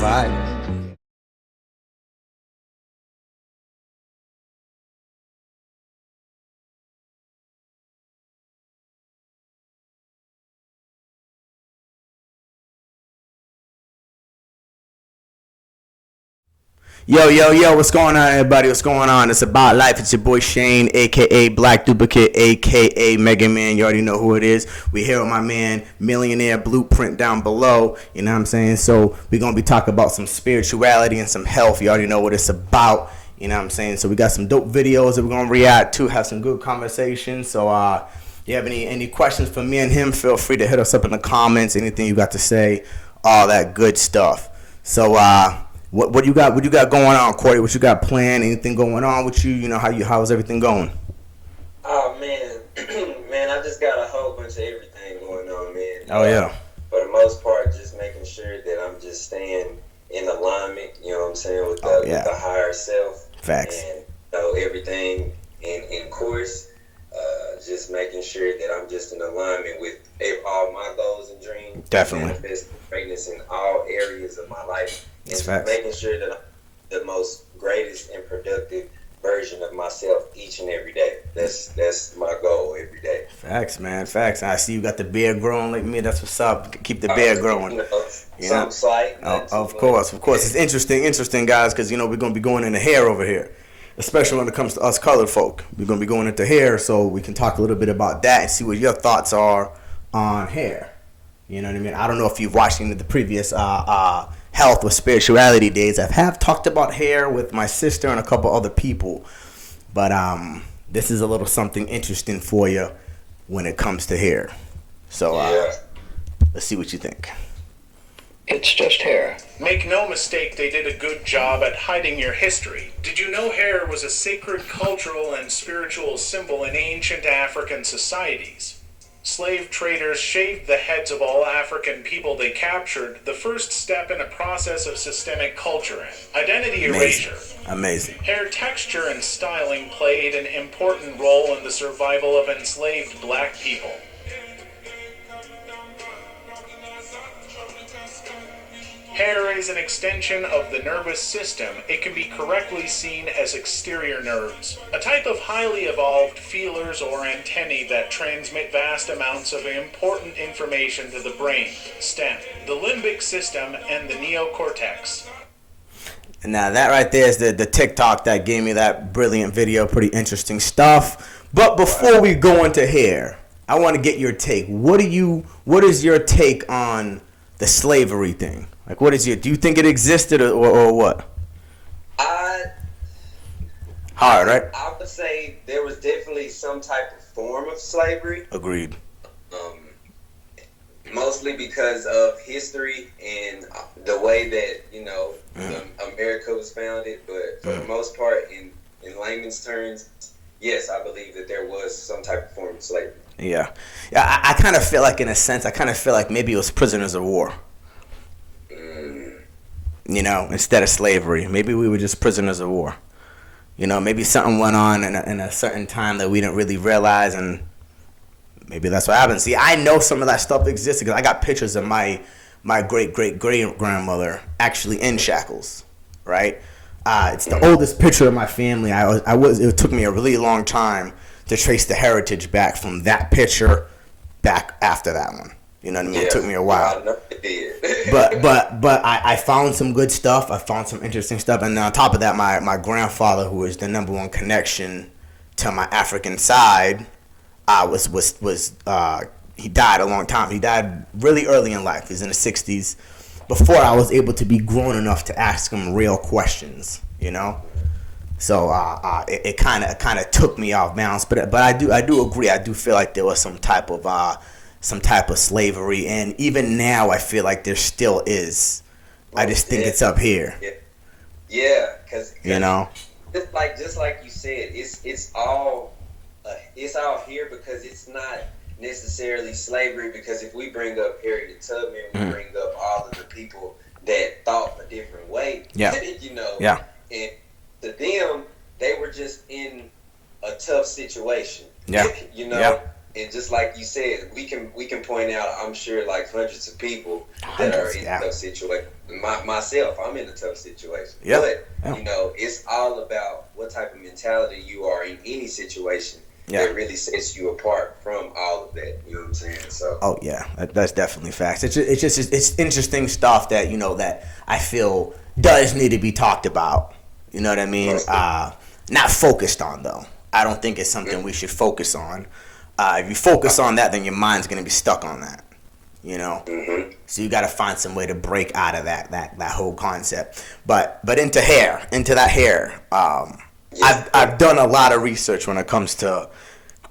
vibe. Yo, what's going on, everybody? What's going on? It's About Life. It's your boy Shane, a.k.a. Black Duplicate, a.k.a. Mega Man. You already know who it is. We're here with my man, Millionaire Blueprint down below. You know what I'm saying? So we're going to be talking about some spirituality and some health. You already know what it's about. You know what I'm saying? So we got some dope videos that we're going to react to, have some good conversations. So you have any questions for me and him, feel free to hit us up in the comments. Anything you got to say, all that good stuff. So, What you got going on, Corey? What you got planned? Anything going on with you? You know, how's everything going? Oh man, man, I just got a whole bunch of everything going on, man. Oh yeah. For the most part, just making sure that I'm just staying in alignment. You know what I'm saying, with with the higher self. Facts. And everything in course. Just making sure that I'm just in alignment with all my goals and dreams. Definitely. Manifesting greatness in all areas of my life. That's and making sure that I'm the most greatest and productive version of myself each and every day. That's my goal every day. Facts, man. Facts. I see you got the beard growing like me. That's what's up. Keep the beard growing. Some slight. Of course. It's interesting, guys, because, you know, we're going to be going into hair over here. Especially when it comes to us colored folk. We're going to be going into hair, so we can talk a little bit about that and see what your thoughts are on hair. You know what I mean? I don't know if you've watched any of the previous health or spirituality days. I have talked about hair with my sister and a couple other people. But this is a little something interesting for you when it comes to hair. So let's see what you think. It's just hair. Make no mistake, they did a good job at hiding your history. Did you know hair was a sacred cultural and spiritual symbol in ancient African societies? Slave traders shaved the heads of all African people they captured, the first step in a process of systemic culture and identity erasure. Amazing. Hair texture and styling played an important role in the survival of enslaved black people. Hair is an extension of the nervous system. It can be correctly seen as exterior nerves, a type of highly evolved feelers or antennae that transmit vast amounts of important information to the brain, stem, the limbic system, and the neocortex. Now that right there is the TikTok that gave me that brilliant video. Pretty interesting stuff. But before we go into hair, I want to get your take. What is your take on the slavery thing? Like, do you think it existed or what? Hard, right? I would say there was definitely some type of form of slavery. Agreed. Mostly because of history and the way that, you know, America was founded. But for the most part, in layman's terms, yes, I believe that there was some type of form of slavery. Yeah. I kind of feel like, in a sense, maybe it was prisoners of war. You know, instead of slavery. Maybe we were just prisoners of war. You know, maybe something went on in a certain time that we didn't really realize, and maybe that's what happened. See, I know some of that stuff existed because I got pictures of my great-great-great-grandmother actually in shackles, right? It's the oldest picture of my family. It took me a really long time to trace the heritage back from that picture back after that one. You know what I mean? It took me a while. I know it did. but I found some good stuff. I found some interesting stuff. And on top of that, my grandfather, who is the number one connection to my African side, he died a long time. He died really early in life. He's in the 60s. Before I was able to be grown enough to ask him real questions, you know? So it kind of took me off balance. But I do agree. I do feel like there was some type of slavery, and even now I feel like there still is. I just think it's up here. Yeah, because you know, just like you said, it's all here because it's not necessarily slavery. Because if we bring up Harriet Tubman, we bring up all of the people that thought a different way. You know. Yeah. And to them, they were just in a tough situation. Yeah. You know. Yeah. And just like you said, we can point out, I'm sure, like hundreds of people that are in tough situations. Myself, I'm in a tough situation. But it's all about what type of mentality you are in any situation that really sets you apart from all of that. You know what I'm saying? So. Oh yeah, that's definitely facts. It's interesting stuff that that I feel does need to be talked about. You know what I mean? Not focused on though. I don't think it's something we should focus on. If you focus on that, then your mind's gonna be stuck on that. So you got to find some way to break out of that whole concept. But into that hair. I've done a lot of research when it comes to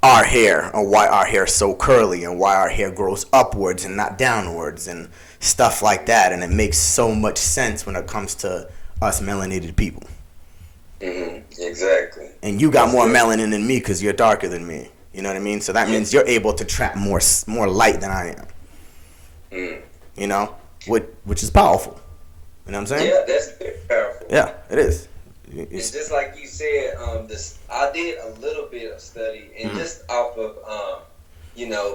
our hair and why our hair is so curly and why our hair grows upwards and not downwards and stuff like that. And it makes so much sense when it comes to us melanated people. Exactly. And you got more melanin than me because you're darker than me. You know what I mean? So that means you're able to trap more light than I am. Which is powerful. You know what I'm saying? Yeah, that's very powerful. Yeah, it is. It's just like you said, I did a little bit of study, and just off of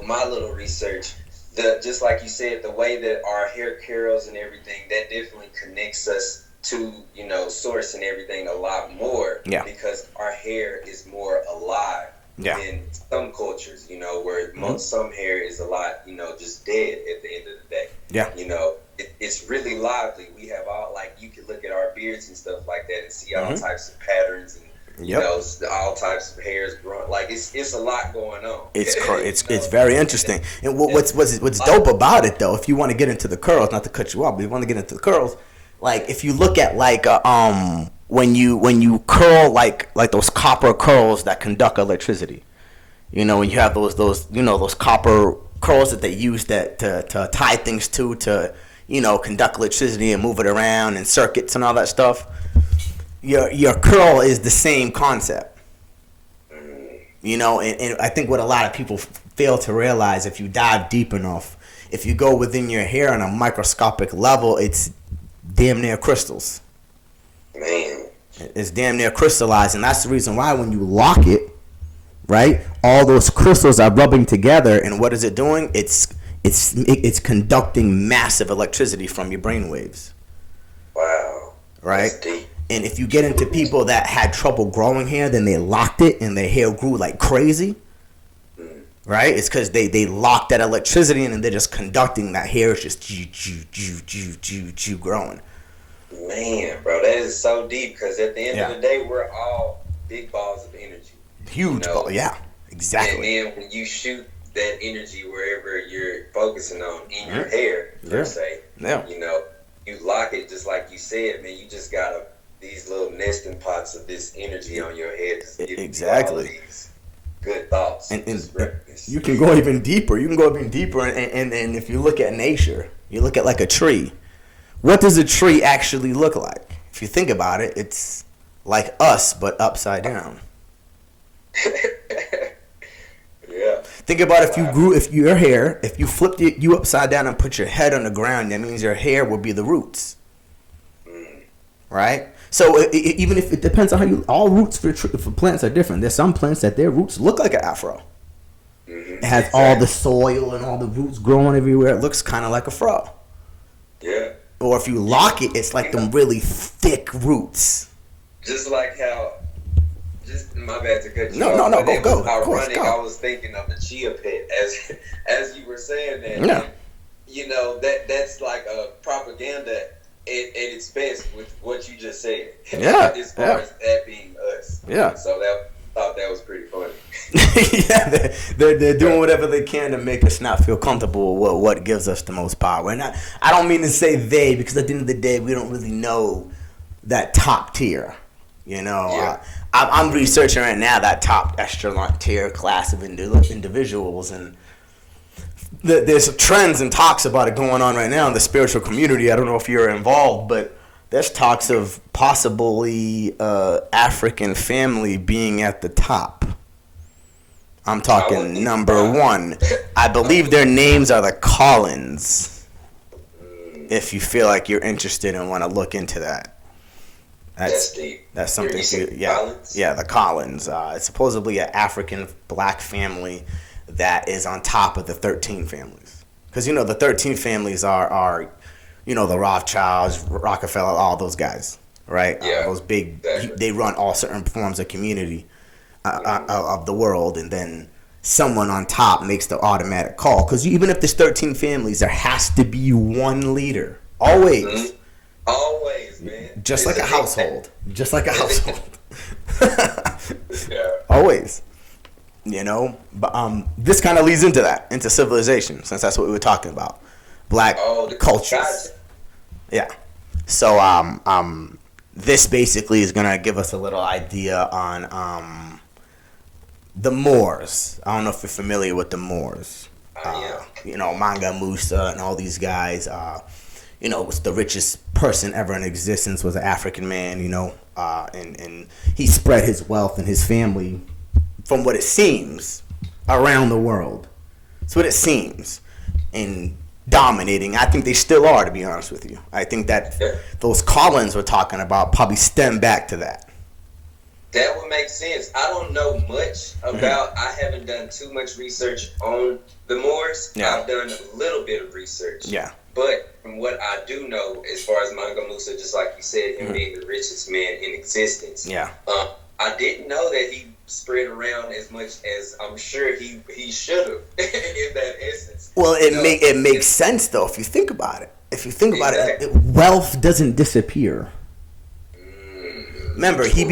my little research, just like you said, the way that our hair curls and everything, that definitely connects us to source and everything a lot more. Yeah. Because our hair is more alive. Yeah. In some cultures, where some hair is a lot, just dead at the end of the day. Yeah. It's really lively. We have all, like, you can look at our beards and stuff like that and see all types of patterns and all types of hairs growing. Like it's a lot going on. It's very interesting. And what's dope about it though, if you want to get into the curls, not to cut you off, but if you want to get into the curls, like if you look at like when you curl like those copper curls that conduct electricity, when you have those copper curls that they use to tie things to conduct electricity and move it around and circuits and all that stuff. Your curl is the same concept. And I think what a lot of people fail to realize, if you dive deep enough, if you go within your hair on a microscopic level, it's damn near crystals. Man. It's damn near crystallized, and that's the reason why when you lock it, right, all those crystals are rubbing together, and what is it doing? It's conducting massive electricity from your brain waves. Wow. Right? That's deep. And if you get into people that had trouble growing hair, then they locked it and their hair grew like crazy. Right? It's because they locked that electricity and they're just conducting that hair is just growing. Man, bro, that is so deep because at the end of the day, we're all big balls of energy. Huge ball, yeah, exactly. And then when you shoot that energy wherever you're focusing on in your hair, per se, you lock it just like you said, man, you just got these little nesting pots of this energy on your head. Exactly. Good thoughts. And you can go even deeper. And if you look at nature, you look at like a tree. What does a tree actually look like? If you think about it, it's like us, but upside down. Yeah. Think about if you flipped you upside down and put your head on the ground, that means your hair would be the roots. Right? So even if it depends on how all roots for plants are different. There's some plants that their roots look like an afro. It has all the soil and all the roots growing everywhere. It looks kind of like a fro. Yeah. Or if you lock it, it's like them really thick roots. Just like how, my bad to cut you off. No, go. Ironic, I was thinking of the chia pet as you were saying that. Yeah. That's like a propaganda at its best with what you just said. Yeah. As far as that being us. Yeah. So thought that was pretty funny. Yeah, they're doing whatever they can to make us not feel comfortable with what gives us the most power. And I don't mean to say they, because at the end of the day, we don't really know that top tier. Yeah. I'm researching right now that top echelon tier class of individuals, and there's trends and talks about it going on right now in the spiritual community. I don't know if you're involved, but there's talks of possibly African family being at the top. I'm talking number one. I believe their names are the Collins. If you feel like you're interested and want to look into that. That's deep. That's something. Collins? Yeah, the Collins. It's supposedly an African black family that is on top of the 13 families. Because, the 13 families are the Rothschilds, Rockefeller, all those guys, right? Yeah. Those big, they run all certain forms of community of the world, and then someone on top makes the automatic call. Because even if there's 13 families, there has to be one leader. Always. Mm-hmm. Always, man. Just like a household. Just like a household. Yeah. Always. But this kind of leads into that, into civilization, since that's what we were talking about. Black cultures. Yeah. So this basically is gonna give us a little idea on the Moors. I don't know if you're familiar with the Moors. Manga Musa and all these guys. Was the richest person ever in existence, was an African man. And he spread his wealth and his family, from what it seems, around the world. That's what it seems. And dominating. I think they still are, to be honest with you. I think that those Collins we're talking about probably stem back to that. That would make sense. I don't know much about, I haven't done too much research on the Moors. Yeah. I've done a little bit of research. Yeah. But from what I do know, as far as Manga Musa, just like you said, him being the richest man in existence. Yeah. I didn't know that he spread around as much as I'm sure he should have in that essence. Well, it makes sense though if you think about it. If you think about it, wealth doesn't disappear. Remember, he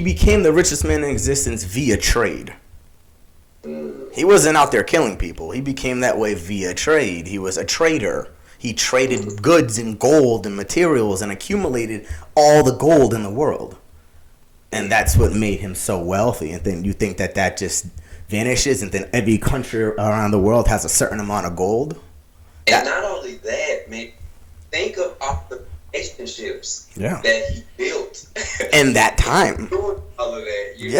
became the richest man in existence via trade. He wasn't out there killing people. He became that way via trade. He was a trader. He traded goods and gold and materials and accumulated all the gold in the world. And that's what made him so wealthy. And then you think that just vanishes, and then every country around the world has a certain amount of gold. And not only that, man, think of all the relationships that he built in that time. Doing all of that, you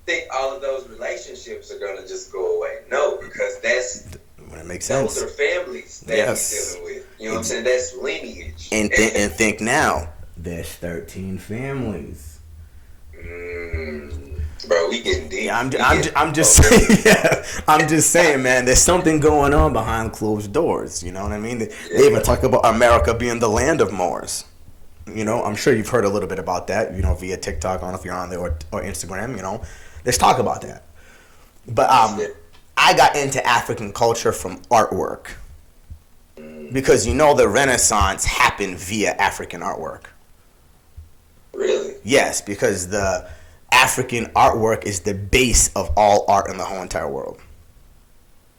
think all of those relationships are gonna just go away? No, because it makes sense. Those are families that he's dealing with. You know what I'm saying? That's lineage. And think now, there's 13 families. Bro, we getting deep. Yeah, I'm just saying. Yeah, I'm just saying, man. There's something going on behind closed doors. You know what I mean? They even talk about America being the land of Moors. I'm sure you've heard a little bit about that. Via TikTok. I don't know if you're on there or Instagram. Let's talk about that. But I got into African culture from artwork because the Renaissance happened via African artwork. Really? Yes, because the African artwork is the base of all art in the whole entire world.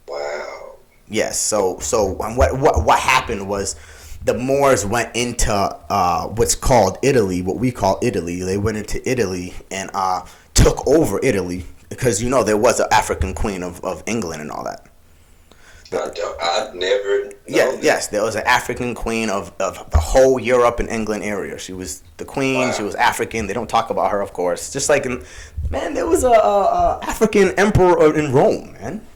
Wow. Yes. So what happened was the Moors went into what's called Italy, what we call Italy. They went into Italy and took over Italy because there was an African queen of England and all that. I've never known yes, there was an African queen of the whole Europe and England area. She was the queen. Wow. She was African. They don't talk about her, of course. Just like there was a African emperor in Rome, man.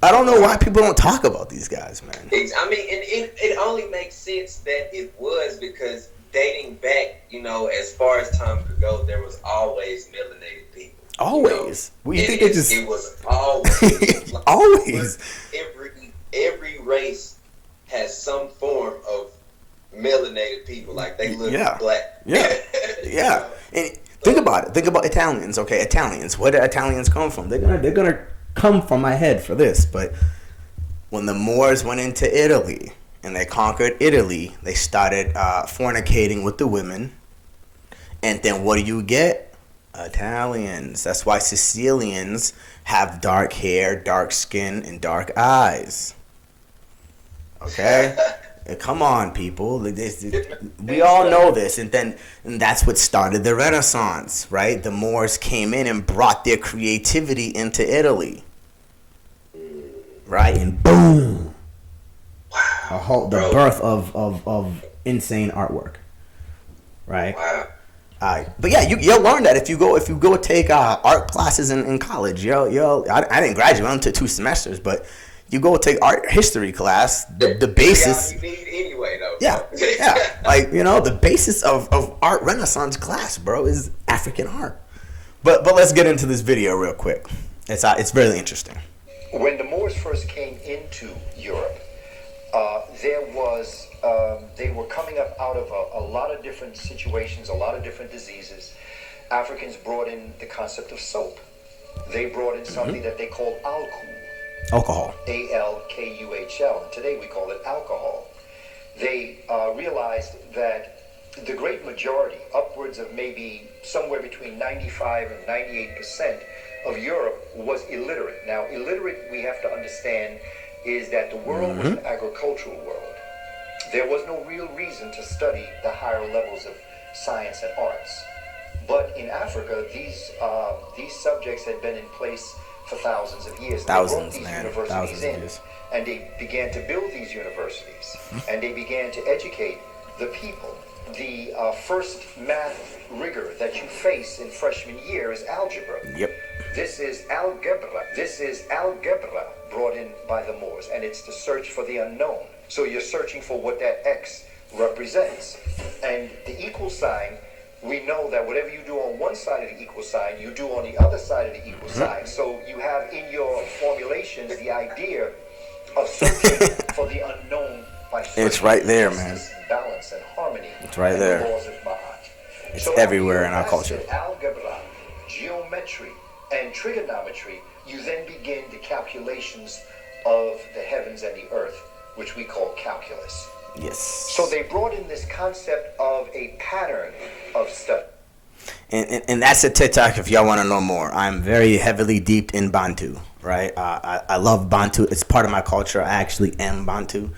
I don't know why people don't talk about these guys, man. I mean, and it only makes sense that it was because dating back, as far as time could go, there was always melanated people. Always. It was always. Always. Every race has some form of melanated people. Like, they look black. Yeah. Yeah. And think about it. Think about Italians. Okay, Italians. Where do Italians come from? They're gonna come from my head for this. But when the Moors went into Italy and they conquered Italy, they started fornicating with the women. And then what do you get? Italians. That's why Sicilians have dark hair, dark skin, and dark eyes. Okay? Come on, people. We all know this. And that's what started the Renaissance, right? The Moors came in and brought their creativity into Italy. Right? And boom! Wow. The birth of insane artwork. Right? Wow. But yeah, you'll learn that if you go take art classes in college. I didn't graduate. I took 2 semesters, but you go take art history class. The basis. You need anyway, though. Yeah. Like the basis of art Renaissance class, bro, is African art. But let's get into this video real quick. It's really interesting. when the Moors first came into Europe, they were coming up out of a lot of different situations, a lot of different diseases. Africans brought in the concept of soap. They brought in something that they called Alcohol. Alkuhl. And today we call it alcohol. They realized that the great majority, upwards of maybe somewhere between 95 and 98% of Europe was illiterate. Now, illiterate, we have to understand, is that the world was an agricultural world. There was no real reason to study the higher levels of science and arts. But in Africa, these subjects had been in place for thousands of years. Thousands, they brought these man. universities Thousands of in, years. and they began to build these universities, and they began to educate the people. The first math rigor that you face in freshman year is algebra. Yep. This is algebra. This is algebra brought in by the Moors, and it's the search for the unknown. So you're searching for what that X represents. And the equal sign, we know that whatever you do on one side of the equal sign, you do on the other side of the equal sign. So you have in your formulations the idea of searching for the unknown by searching It's right there, for man. balance and harmony. It's right and there. The laws of Ma'at. It's So everywhere after in our you culture. mastered algebra, geometry, and trigonometry, you then begin the calculations of the heavens and the earth, which we call calculus. Yes. So they brought in this concept of a pattern of study. And that's a TikTok if y'all want to know more. I'm very heavily deep in Bantu, right? I love Bantu. It's part of my culture. I actually am Bantu.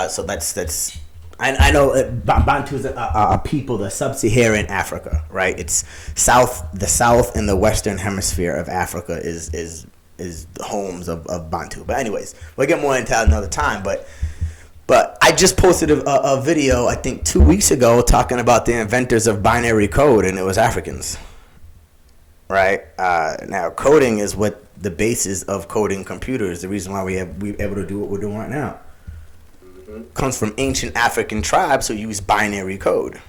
So that's. I know Bantu is a people, the sub-Saharan Africa, right? It's the south and the western hemisphere of Africa is the homes of Bantu. But anyways, we'll get more into that another time. But I just posted a video, I think 2 weeks ago, talking about the inventors of binary code, and it was Africans, right? Now, coding is what the basis of coding computers. The reason why we're able to do what we're doing right now comes from ancient African tribes who use binary code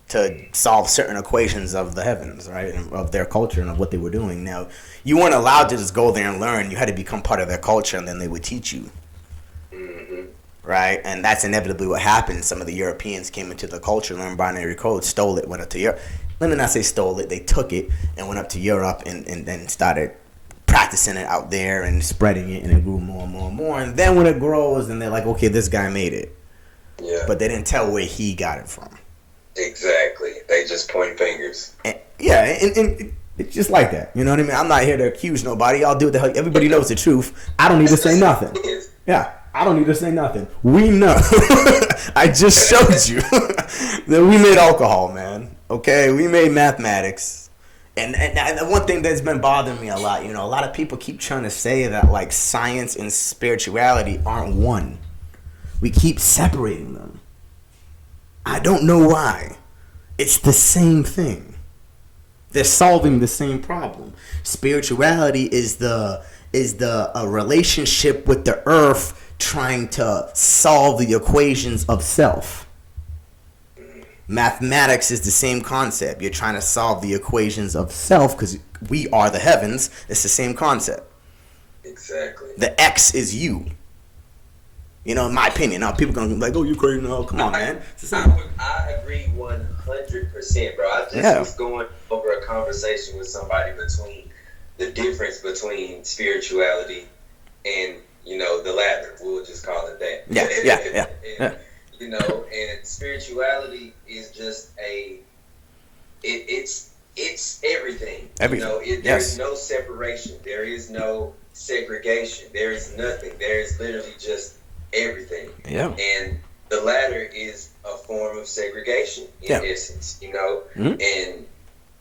to solve certain equations of the heavens, right, and of their culture and of what they were doing. Now, you weren't allowed to just go there and learn. You had to become part of their culture, and then they would teach you. Right, and that's inevitably what happened. Some of the Europeans came into the culture, learned binary code, stole it, went up to Europe. Let me not say stole it. They took it and went up to Europe and then started practicing it out there and spreading it, and it grew more and more and more. And then when it grows, and they're like, okay, this guy made it. Yeah. But they didn't tell where he got it from. Exactly. They just point fingers. And it's just like that. You know what I mean? I'm not here to accuse nobody. Y'all do what the hell. Everybody knows the truth. I don't need to say nothing. Yeah. I don't need to say nothing. We know. I just showed you that we made alcohol, man. Okay? We made mathematics. And the one thing that's been bothering me a lot, a lot of people keep trying to say that, like, science and spirituality aren't one. We keep separating them. I don't know why. It's the same thing. They're solving the same problem. Spirituality is a relationship with the earth trying to solve the equations of self. Mathematics is the same concept. You're trying to solve the equations of self because we are the heavens. It's the same concept. Exactly. The X is you. In my opinion. Now, people going to be like, oh, you're crazy. No, come on, man. I agree 100%, bro. I just was going over a conversation with somebody between the difference between spirituality and the latter. We'll just call it that. Yeah. And spirituality is just it's everything. There's no separation. There is no segregation. There is nothing. There is literally just everything. Yeah. And the latter is a form of segregation in essence. And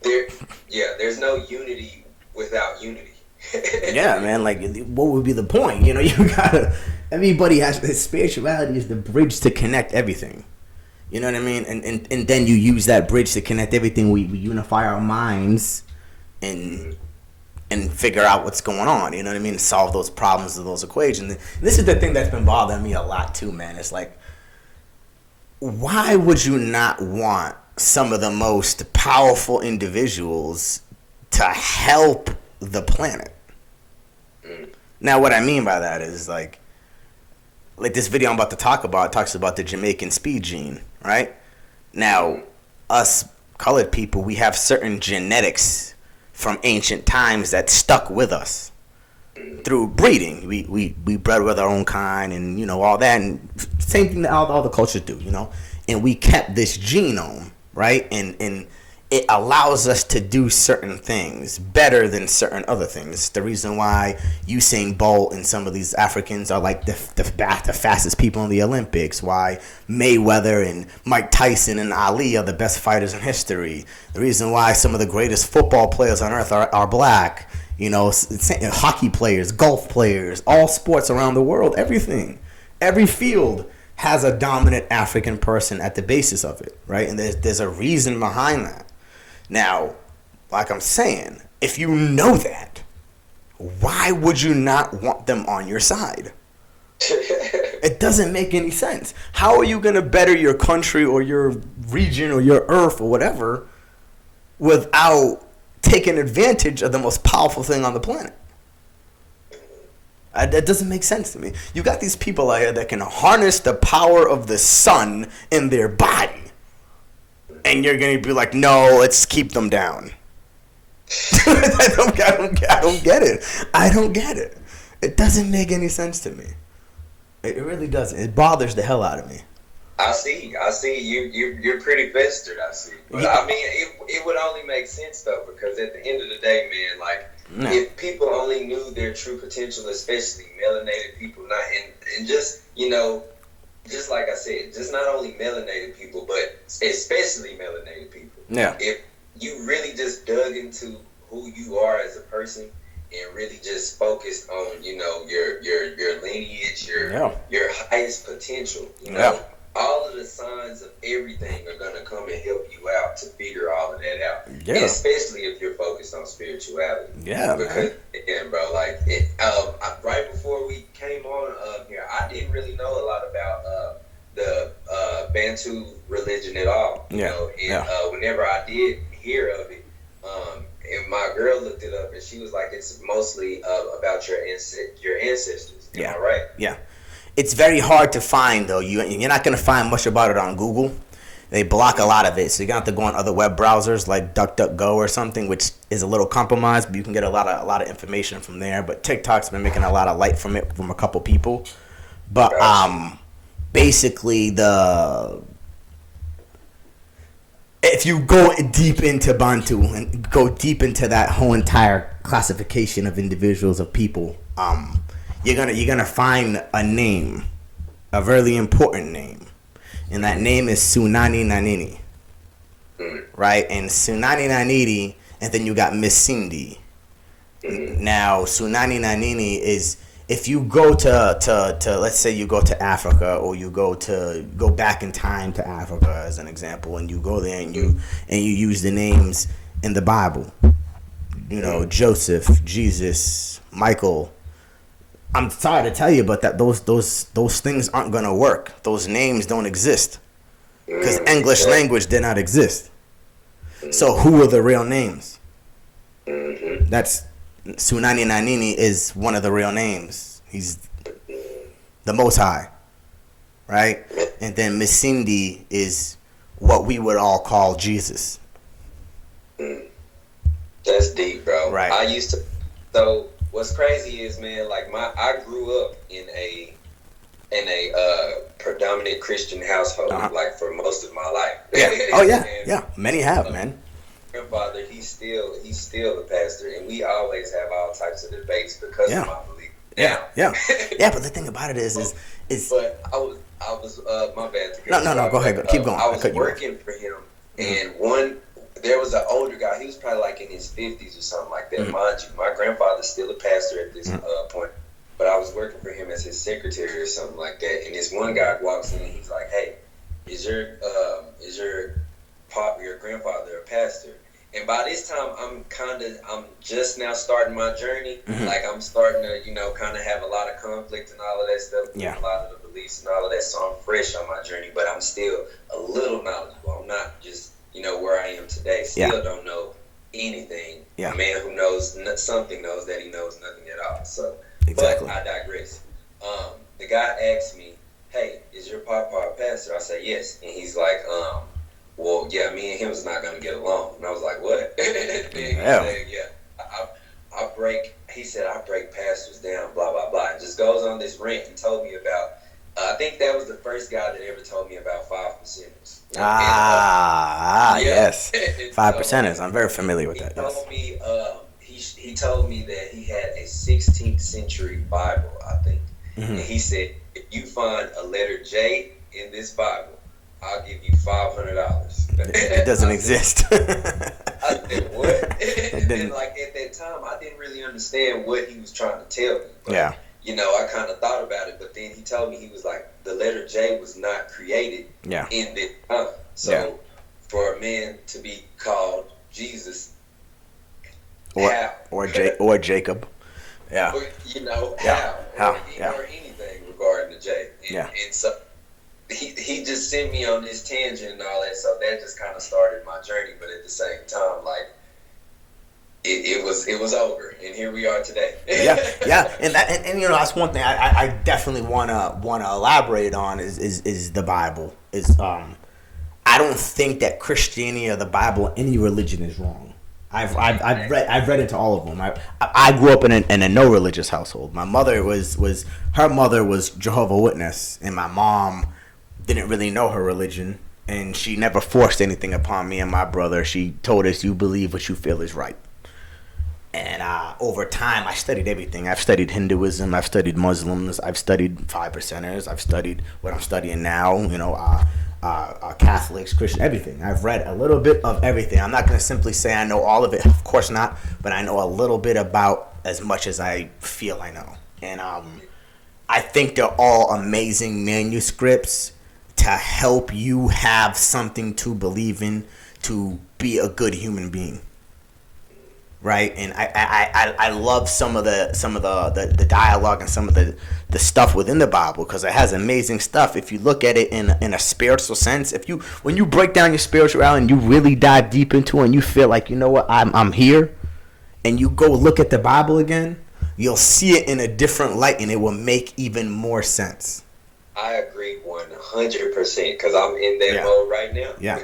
there's no unity without unity. Yeah, man. Like, what would be the point? You gotta. Everybody has spirituality is the bridge to connect everything. You know what I mean? And then you use that bridge to connect everything. We unify our minds and figure out what's going on. You know what I mean? Solve those problems of those equations. And this is the thing that's been bothering me a lot too, man. It's like, why would you not want some of the most powerful individuals to help the planet? Now, what I mean by that is like this video I'm about to talk about talks about the Jamaican speed gene, right? Now, us colored people, we have certain genetics from ancient times that stuck with us through breeding. We bred with our own kind, and you know, all that, and same thing that all the cultures do, you know. And we kept this genome, right? And it allows us to do certain things better than certain other things. The reason why Usain Bolt and some of these Africans are like the fastest people in the Olympics. Why Mayweather and Mike Tyson and Ali are the best fighters in history. The reason why some of the greatest football players on earth are black. You know, hockey players, golf players, all sports around the world, everything. Every field has a dominant African person at the basis of it, right? And there's a reason behind that. Now, like I'm saying, if you know that, why would you not want them on your side? It doesn't make any sense. How are you going to better your country or your region or your earth or whatever without taking advantage of the most powerful thing on the planet? That doesn't make sense to me. You got these people out here that can harness the power of the sun in their body. And you're going to be like, no, let's keep them down. I don't get it. I don't get it. It doesn't make any sense to me. It really doesn't. It bothers the hell out of me. I see. You're pretty vested, I see. But Yeah. I mean, it would only make sense, though, because at the end of the day, man, like, if people only knew their true potential, especially melanated people, and just, you know, just like I said, just not only melanated people, but especially melanated people. Yeah. If you really just dug into who you are as a person and really just focused on, you know, your lineage, your highest potential, you know, all of the signs of everything are gonna come and help you out to figure all of that out. Yeah. And especially if you're focused on spirituality. Yeah. Because again, bro, like right before we came on here, I didn't really know a lot about the Bantu religion at all. You know, and whenever I did hear of it, and my girl looked it up, and she was like, "It's mostly about your ancestors." Am I right? Yeah. It's very hard to find, though. You're not going to find much about it on Google. They block a lot of it, so you're going to have to go on other web browsers like DuckDuckGo or something, which is a little compromised, but you can get a lot of information from there. But TikTok's been making a lot of light from it from a couple people. But basically, if you go deep into Bantu and go deep into that whole entire classification of individuals, of people, you're gonna find a name, a really important name, and that name is Sunani Nanini, right? And Sunani Nanini, and then you got Miss Cindy. Now, Sunani Nanini is, if you go to let's say you go to Africa, or you go back in time to Africa as an example, and you go there and you use the names in the Bible, you know, Joseph, Jesus, Michael. I'm sorry to tell you, but that those things aren't gonna work. Those names don't exist because English language did not exist. So who are the real names? That's Sunani Nanini is one of the real names. He's the Most High, right? And then Miss Cindy is what we would all call Jesus. That's deep, bro. Right. I used to. So what's crazy is, man, like I grew up in a predominant Christian household, like for most of my life. Yeah. Oh yeah. Many have, man. Grandfather, he's still a pastor, and we always have all types of debates because of my belief. Yeah. But the thing about it is. But I was my bad. No. Go ahead. Keep going. I was working for him, and there was an older guy. He was probably like in his 50s or something like that. Mind you, my grandfather's still a pastor at this point, but I was working for him as his secretary or something like that. And this one guy walks in, and he's like, "Hey, is your grandfather a pastor?" And by this time, I'm just now starting my journey. Like I'm starting to, you know, kind of have a lot of conflict and all of that stuff. A lot of the beliefs and all of that. So I'm fresh on my journey, but I'm still a little knowledgeable. I'm not just, you know, where I am today. Still don't know anything. A man who knows something knows that he knows nothing at all. So, but Exactly. But I digress. The guy asked me, "Hey, is your papa a pastor?" I said, "Yes," and he's like, "Well, yeah, me and him's not gonna get along." And I was like, "What?" Then he said, "Yeah, I break." He said, "I break pastors down, blah blah blah," and just goes on this rant and told me about. I think that was the first guy that ever told me about 5%ers. Yes, 5%ers. I'm very familiar with that. He told me that he had a 16th century Bible, I think. Mm-hmm. And he said, if you find a letter J in this Bible, I'll give you $500. It doesn't exist. I said, what? And like at that time, I didn't really understand what he was trying to tell me. But, yeah. You know, I kind of thought about it, but then he told me, he was like, the letter J was not created in this time. So for a man to be called Jesus, or Jacob, or, you know, how? Or anything regarding the J. And so he just sent me on this tangent and all that, so that just kind of started my journey. But at the same time, like, it was over, and here we are today. and you know, that's one thing I definitely wanna elaborate on is the Bible. I don't think that Christianity or the Bible, any religion, is wrong. I've read into all of them. I grew up in a no religious household. My mother her mother was Jehovah's Witness, and my mom didn't really know her religion, and she never forced anything upon me and my brother. She told us, you believe what you feel is right. And over time, I studied everything. I've studied Hinduism. I've studied Muslims. I've studied 5%ers. I've studied what I'm studying now, you know, Catholics, Christian, everything. I've read a little bit of everything. I'm not going to simply say I know all of it. Of course not. But I know a little bit about as much as I feel I know. And I think they're all amazing manuscripts to help you have something to believe in, to be a good human being. Right, and I love some of the dialogue and some of the stuff within the Bible, because it has amazing stuff. If you look at it in a spiritual sense, when you break down your spirituality and you really dive deep into it and you feel like, you know what, I'm here, and you go look at the Bible again, you'll see it in a different light, and it will make even more sense. I agree 100% because I'm in that mode right now. Yeah.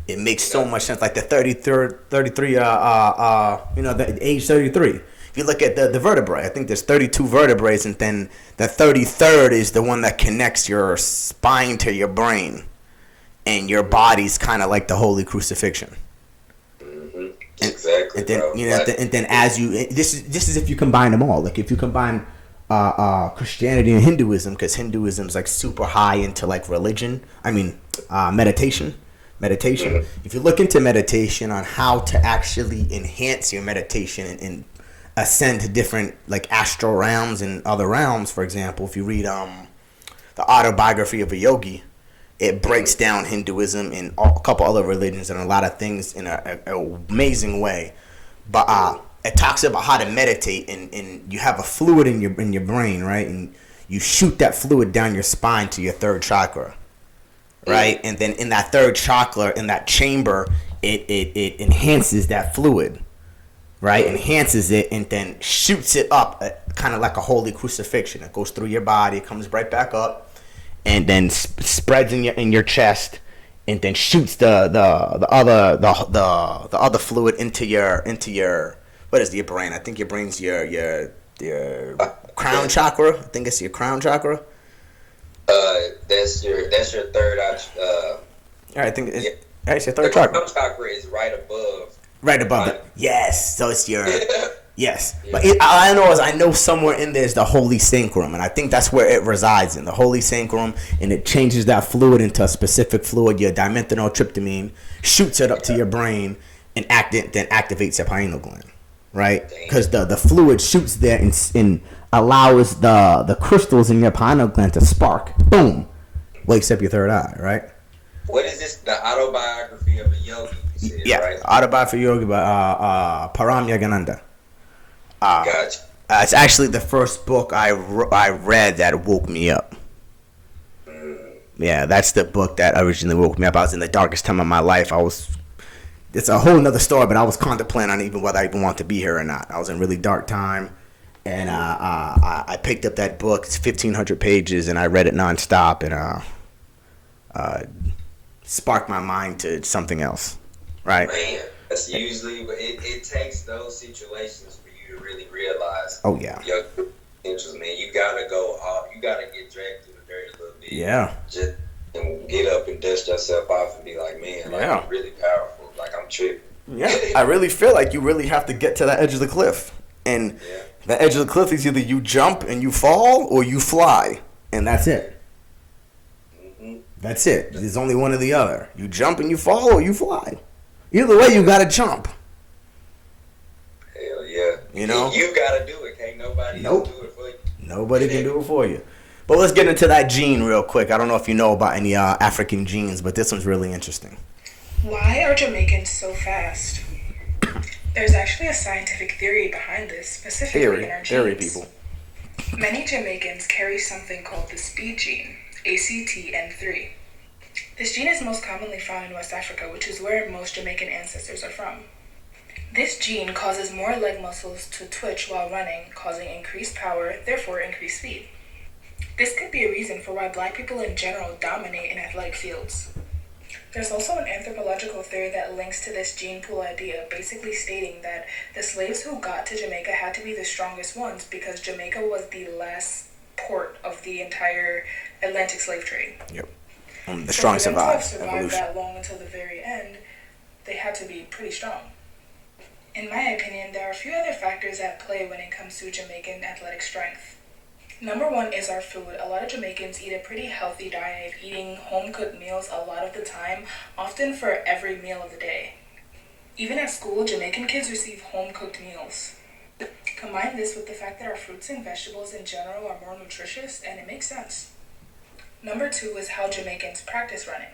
It makes so much sense. Like the 33, you know, the age 33. If you look at the vertebrae, I think there's 32 vertebrae, and then the 33rd is the one that connects your spine to your brain, and your body's kind of like the Holy Crucifixion. Mm-hmm. Exactly. And then you know, and then as you this is if you combine them all. Like if you combine Christianity and Hinduism, because Hinduism is like super high into like religion. I mean, meditation. Mm-hmm. If you look into meditation on how to actually enhance your meditation and ascend to different like astral realms and other realms, for example, if you read the autobiography of a yogi, it breaks down Hinduism and a couple other religions and a lot of things in an amazing way. But it talks about how to meditate, and you have a fluid in your brain, right? And you shoot that fluid down your spine to your third chakra. Right, and then in that third chakra, in that chamber, it enhances that fluid, right? Enhances it and then shoots it up, kind of like a holy crucifixion. It goes through your body, it comes right back up, and then spreads in your chest, and then shoots the other fluid into your what is your brain? I think your brain's your crown chakra. I think it's your crown chakra. That's your third eye. I think it's your third chakra. The chakra is right above. Right above it. Yes. So it's your yes. Yeah. But all I know is I know somewhere in there is the holy sacrum, and I think that's where it resides, in the holy sacrum, and it changes that fluid into a specific fluid, your dimethyltryptamine, shoots it up to your brain, and then activates your pineal gland. Right? Because the fluid shoots there and allows the crystals in your pineal gland to spark. Boom. Wakes up your third eye, right? What is this? The autobiography of a yogi, you said, right? Autobiography of a yogi by Param Yogananda. Gotcha. It's actually the first book I read that woke me up. Yeah, that's the book that originally woke me up. I was in the darkest time of my life. It's a whole nother story, but I was contemplating on whether I even want to be here or not. I was in a really dark time. And I picked up that book. It's 1,500 pages, and I read it nonstop, and sparked my mind to something else. Right? Man, that's usually it takes those situations for you to really realize. Oh yeah. Your potentials, man. You gotta go off. You gotta get dragged through the dirt a little bit. Yeah. Just and get up and dust yourself off and be like, man, like, I'm really powerful. Like, I'm tripping. Yeah. I really feel like you really have to get to that edge of the cliff, and the edge of the cliff is either you jump and you fall or you fly, and that's it. Mm-hmm. That's it. There's only one or the other. You jump and you fall or you fly. Either way, you gotta jump. Hell yeah. You know? You gotta do it. Can't nobody else do it for you. Nobody can do it for you. But let's get into that gene real quick. I don't know if you know about any African genes, but this one's really interesting. Why are Jamaicans so fast? There's actually a scientific theory behind this, specifically in our genes. Theory, people. Many Jamaicans carry something called the speed gene, ACTN3. This gene is most commonly found in West Africa, which is where most Jamaican ancestors are from. This gene causes more leg muscles to twitch while running, causing increased power, therefore increased speed. This could be a reason for why black people in general dominate in athletic fields. There's also an anthropological theory that links to this gene pool idea, basically stating that the slaves who got to Jamaica had to be the strongest ones because Jamaica was the last port of the entire Atlantic slave trade. Yep. The strong survive. For them to have survived that long until the very end, they had to be pretty strong. In my opinion, there are a few other factors at play when it comes to Jamaican athletic strength. Number one is our food. A lot of Jamaicans eat a pretty healthy diet, eating home-cooked meals a lot of the time, often for every meal of the day. Even at school, Jamaican kids receive home-cooked meals. Combine this with the fact that our fruits and vegetables in general are more nutritious, and it makes sense. Number two is how Jamaicans practice running.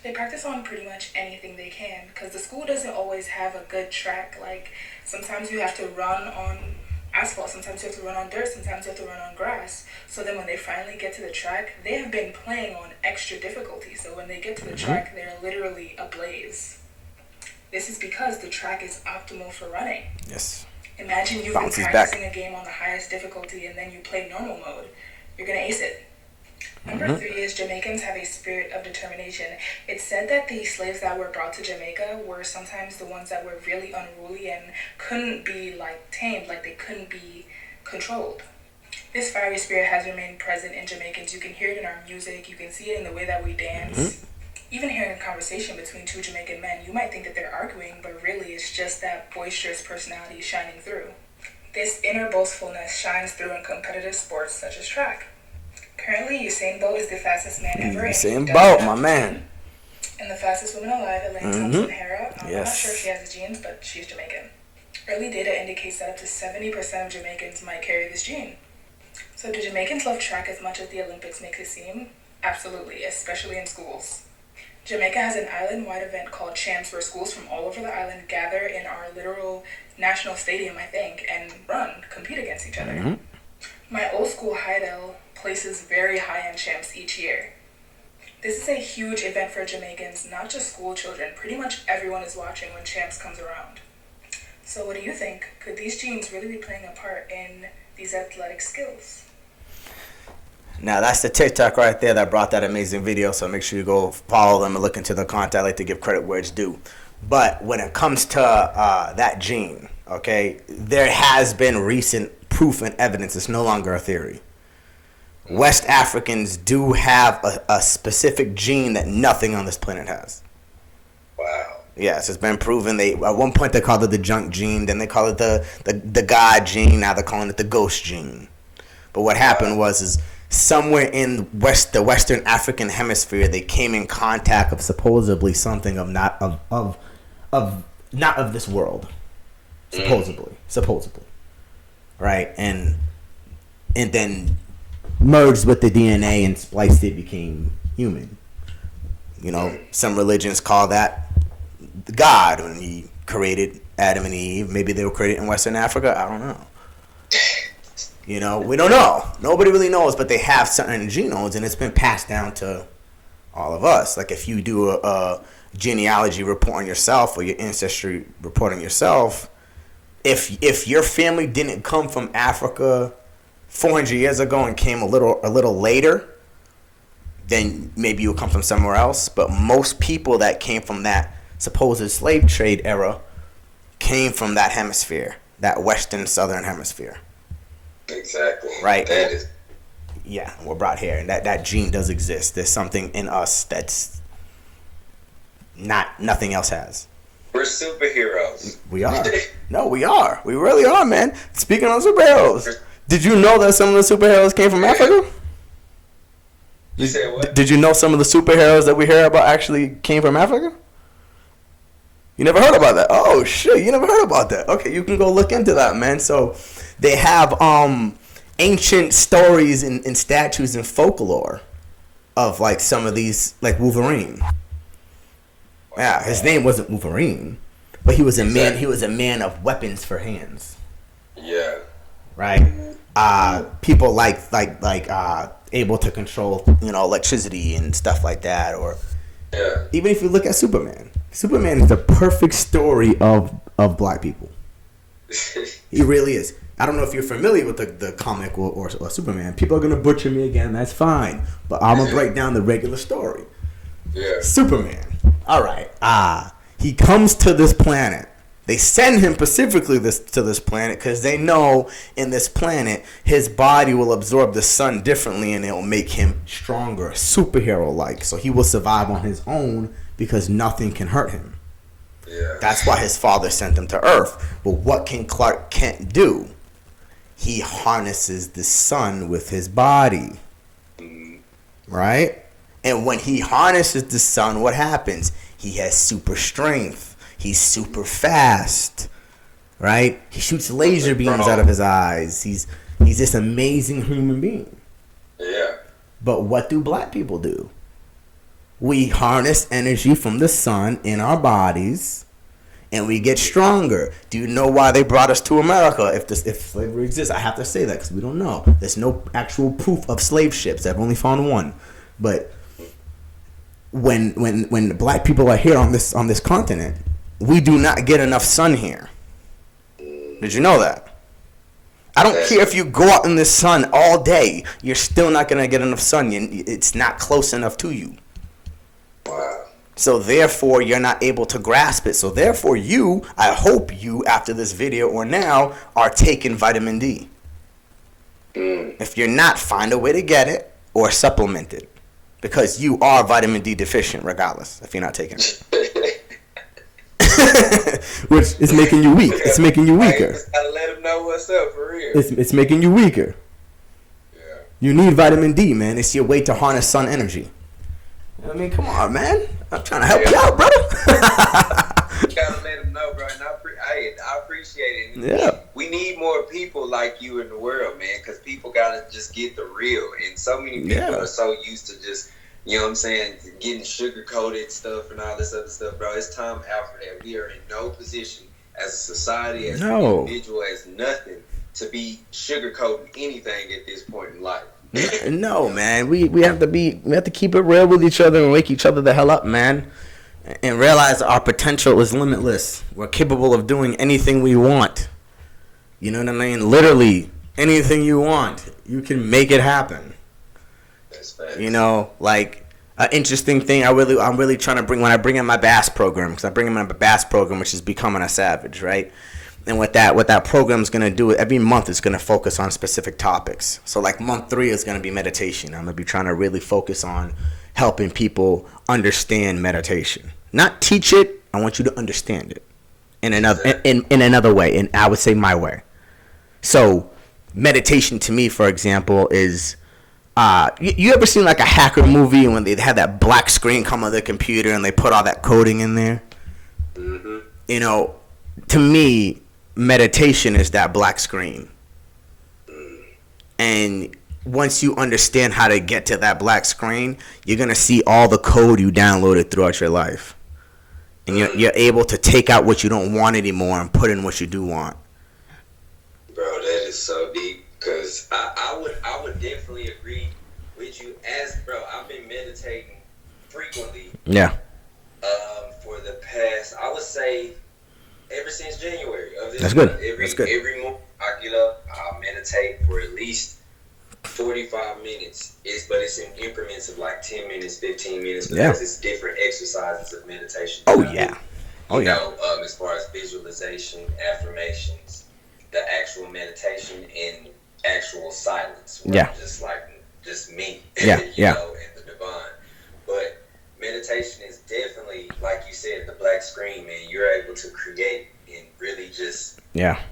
They practice on pretty much anything they can, because the school doesn't always have a good track. Like, sometimes you have to run on asphalt, sometimes you have to run on dirt, sometimes you have to run on grass. So then when they finally get to the track, they have been playing on extra difficulty. So when they get to the track, they're literally ablaze. This is because the track is optimal for running. Yes. Imagine you've been practicing a game on the highest difficulty and then you play normal mode. You're going to ace it. Number three is Jamaicans have a spirit of determination. It's said that the slaves that were brought to Jamaica were sometimes the ones that were really unruly and couldn't be tamed, like they couldn't be controlled. This fiery spirit has remained present in Jamaicans. You can hear it in our music, you can see it in the way that we dance. Even hearing a conversation between two Jamaican men, you might think that they're arguing, but really it's just that boisterous personality shining through. This inner boastfulness shines through in competitive sports such as track. Currently, Usain Bolt is the fastest man ever. Usain Bolt, my man. And the fastest woman alive, Elaine Thompson-Herah. I'm not Yes. sure if she has the genes, but she's Jamaican. Early data indicates that up to 70% of Jamaicans might carry this gene. So do Jamaicans love track as much as the Olympics makes it seem? Absolutely, especially in schools. Jamaica has an island-wide event called Champs where schools from all over the island gather in our literal national stadium, I think, and compete against each other. My old school Hydel places very high in Champs each year. This is a huge event for Jamaicans, not just school children. Pretty much everyone is watching when Champs comes around. So what do you think? Could these genes really be playing a part in these athletic skills? Now, that's the TikTok right there that brought that amazing video, so make sure you go follow them and look into the content. I like to give credit where it's due. But when it comes to that gene, okay, there has been recent proof and evidence. It's no longer a theory. West Africans do have a specific gene that nothing on this planet has. Wow. Yes, it's been proven. At one point they called it the junk gene, then they called it the God gene, now they're calling it the ghost gene. But what happened was somewhere in the Western African hemisphere they came in contact of supposedly something of not of this world. Supposedly. Right? And then merged with the DNA and spliced it, became human. You know, some religions call that God when he created Adam and Eve. Maybe they were created in Western Africa. I don't know. You know, we don't know. Nobody really knows, but they have certain genomes, and it's been passed down to all of us. Like if you do a genealogy report on yourself or your ancestry report on yourself, if your family didn't come from Africa 400 years ago and came a little later, then maybe you'll come from somewhere else. But most people that came from that supposed slave trade era came from that hemisphere, that western southern hemisphere. Exactly. Right. That is. Yeah, we're brought here, and that gene does exist. There's something in us that's nothing else has. We're superheroes. We are. No, we are. We really are, man. Speaking of superheroes, did you know that some of the superheroes came from Africa? You said what? Did you know some of the superheroes that we hear about actually came from Africa? You never heard about that? Oh shit, you never heard about that? Okay, you can go look into that, man. So they have ancient stories and statues and folklore of like some of these, like Wolverine. Yeah, his name wasn't Wolverine, but he was a man. He was a man of weapons for hands. Yeah. Right. People like able to control, electricity and stuff like that, or even if you look at Superman. Superman is the perfect story of black people. He really is. I don't know if you're familiar with the comic or Superman. People are gonna butcher me again. That's fine, but I'm gonna break down the regular story. Yeah. Superman. All right. He comes to this planet. They send him specifically to this planet because they know in this planet his body will absorb the sun differently and it will make him stronger, superhero-like. So he will survive on his own because nothing can hurt him. Yeah. That's why his father sent him to Earth. But what can Clark Kent do? He harnesses the sun with his body. Right? And when he harnesses the sun, what happens? He has super strength. He's super fast, right? He shoots laser beams out of his eyes. He's this amazing human being. Yeah. But what do black people do? We harness energy from the sun in our bodies, and we get stronger. Do you know why they brought us to America? If slavery exists, I have to say that because we don't know. There's no actual proof of slave ships. I've only found one, but when black people are here on this continent, we do not get enough sun here. Did you know that? I don't care if you go out in the sun all day, you're still not going to get enough sun. It's not close enough to you. Wow. So therefore, you're not able to grasp it. So therefore, I hope you, after this video or now, are taking vitamin D. If you're not, find a way to get it or supplement it. Because you are vitamin D deficient regardless if you're not taking it. Which is making you weak. It's making you weaker. I just gotta let them know what's up for real. It's making you weaker. Yeah. You need vitamin D, man. It's your way to harness sun energy. I mean, come on, man. I'm trying to help you out, brother. You gotta let them know, bro. And I appreciate it. Yeah. We need more people like you in the world, man, because people gotta just get the real. And so many people are so used to just, you know what I'm saying, getting sugar-coated stuff and all this other stuff, bro. It's time out for that. We are in no position as a society, as an individual, as nothing, to be sugar-coating anything at this point in life. No, man. We have to keep it real with each other and wake each other the hell up, man. And realize our potential is limitless. We're capable of doing anything we want. You know what I mean? Literally, anything you want, you can make it happen. You know, like an interesting thing I'm really trying to bring when I bring in my bass program, because I bring in my bass program, which is Becoming a Savage, right? And what that program is going to do, every month it's going to focus on specific topics. So like month 3 is going to be meditation. I'm going to be trying to really focus on helping people understand meditation. Not teach it. I want you to understand it in another way. And I would say my way. So meditation to me, for example, is you ever seen like a hacker movie when they have that black screen come on their computer and they put all that coding in there? Mm-hmm. You know, to me, meditation is that black screen. And once you understand how to get to that black screen, you're going to see all the code you downloaded throughout your life. And you're able to take out what you don't want anymore and put in what you do want. Bro, that is so deep. Because I would definitely agree with you. Bro, I've been meditating frequently. Yeah. For the past, I would say, ever since January of this That's month. good. That's good. Every morning I get up, I'll meditate for at least 45 minutes. But it's in increments of like 10 minutes, 15 minutes, because it's different exercises of meditation. Oh yeah. You know, as far as visualization, affirmations, the actual meditation, and actual silence. Yeah. Just me. Yeah. you know, and the divine. But meditation is definitely, like you said, the black screen, man. You're able to create and really just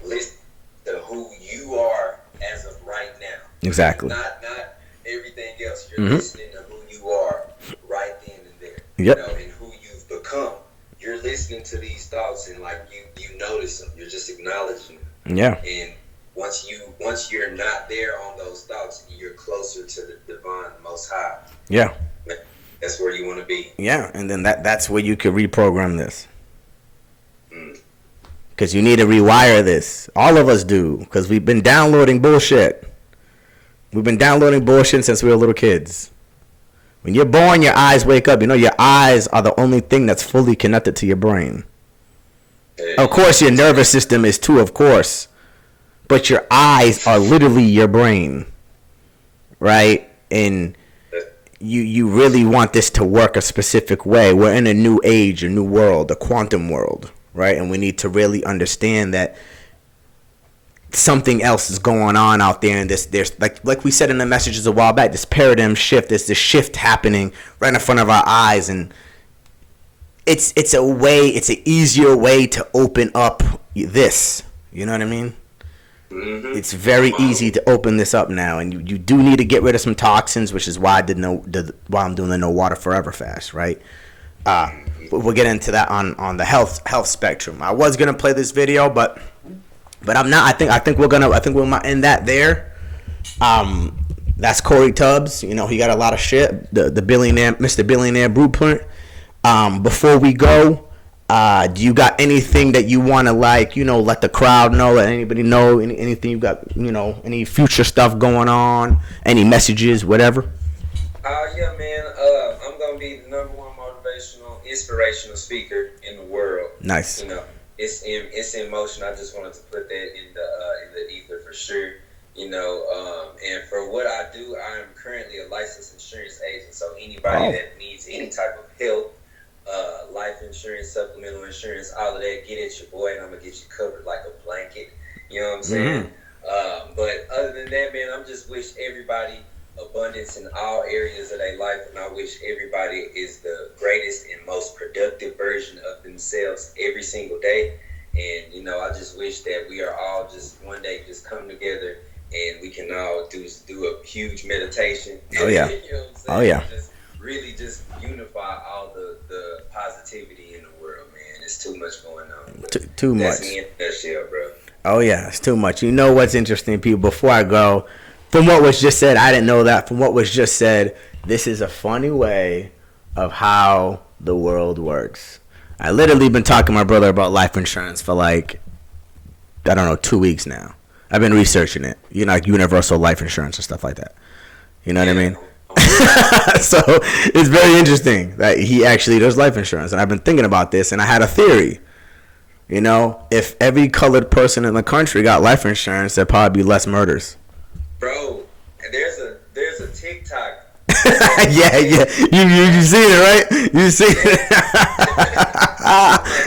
listen to who you are as of right now. Exactly. Not everything else. You're listening to who you are right then and there. Yep. You know, and who you've become. You're listening to these thoughts, and like you notice them. You're just acknowledging them. Yeah. And once you're not there on those thoughts, you're closer to the divine, Most High. Yeah. That's where you want to be. Yeah, and then that's where you could reprogram this. Because you need to rewire this. All of us do. Because we've been downloading bullshit. We've been downloading bullshit since we were little kids. When you're born, your eyes wake up. You know, your eyes are the only thing that's fully connected to your brain. Of course, your nervous system is too, of course. But your eyes are literally your brain. Right? And you really want this to work a specific way. We're in a new age, a new world, a quantum world. Right? And we need to really understand that something else is going on out there, and there's like we said in the messages a while back, this paradigm shift, there's this shift happening right in front of our eyes, and it's an easier way to open up this, you know what I mean? It's very easy to open this up now, and you do need to get rid of some toxins, which is why why I'm doing the No Water Forever fast, right? We'll get into that on the health spectrum. I was gonna play this video, but I'm not. I think we might end that there. That's Corey Tubbs. You know, he got a lot of shit. The billionaire, Mr. Billionaire Blueprint. Before we go, do you got anything that you want to let the crowd know, let anybody know, anything you got, any future stuff going on, any messages, whatever? Yeah, man. I'm gonna be the number one motivational, inspirational speaker in the world. Nice. You know, it's in motion. I just wanted to put that in the ether for sure. And for what I do, I am currently a licensed insurance agent. So anybody that needs any type of help, life insurance, supplemental insurance, all of that, get at your boy, and I'm gonna get you covered like a blanket. You know what I'm saying? But other than that, man, I'm just wish everybody abundance in all areas of their life, and I wish everybody is the greatest and most productive version of themselves every single day. And I just wish that we are all just one day just come together and we can all do a huge meditation. Oh yeah. You know what I'm saying? Oh yeah. Just really just unify all the positivity in the world, man. It's too much going on. Too much. That's me in a nutshell, bro. Oh yeah, it's too much. You know what's interesting, people? Before I go, from what was just said, I didn't know that. From what was just said, this is a funny way of how the world works. I literally been talking to my brother about life insurance for 2 weeks now. I've been researching it, like universal life insurance and stuff like that. You know what I mean? So it's very interesting that he actually does life insurance. And I've been thinking about this, and I had a theory. If every colored person in the country got life insurance, there'd probably be less murders. Bro, there's a TikTok. yeah. You seen it, right? You seen it.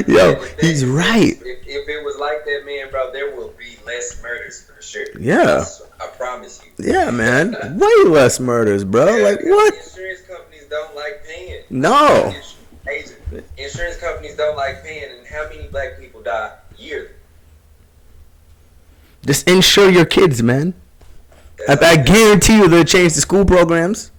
Yo, he's right. If it was like that, man, bro, there will be less murders for sure. Yeah. I promise you. Yeah, man. Way less murders, bro. What? Insurance companies don't like paying. No. Insurance companies don't like paying, and how many black people die yearly? Just insure your kids, man. I guarantee you they'll change the school programs.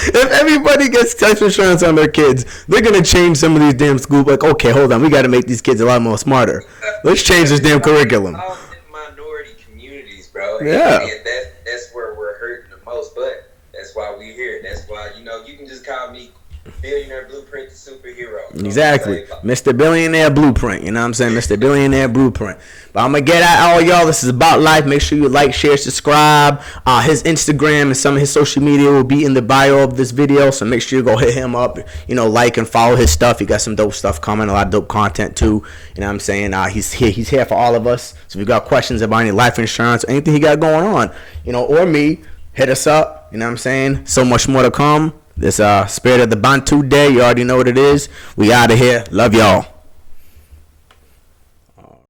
If everybody gets life insurance on their kids, they're going to change some of these damn schools. Okay, hold on. We got to make these kids a lot more smarter. Let's change this damn curriculum. All in minority communities, bro. Yeah. And that's where we're hurting the most, but that's why we're here. That's why, you can just call me Billionaire Blueprint, the superhero. Exactly. Mr. Billionaire Blueprint. You know what I'm saying? Mr. Billionaire Blueprint. But I'm going to get at all y'all. This is About Life. Make sure you like, share, subscribe. His Instagram and some of his social media will be in the bio of this video. So make sure you go hit him up. You know, like and follow his stuff. He got some dope stuff coming. A lot of dope content too. You know what I'm saying? He's here for all of us. So if you got questions about any life insurance, anything he got going on, you know, or me, hit us up. You know what I'm saying? So much more to come. This Spirit of the Bantu Day. You already know what it is. We out of here. Love y'all.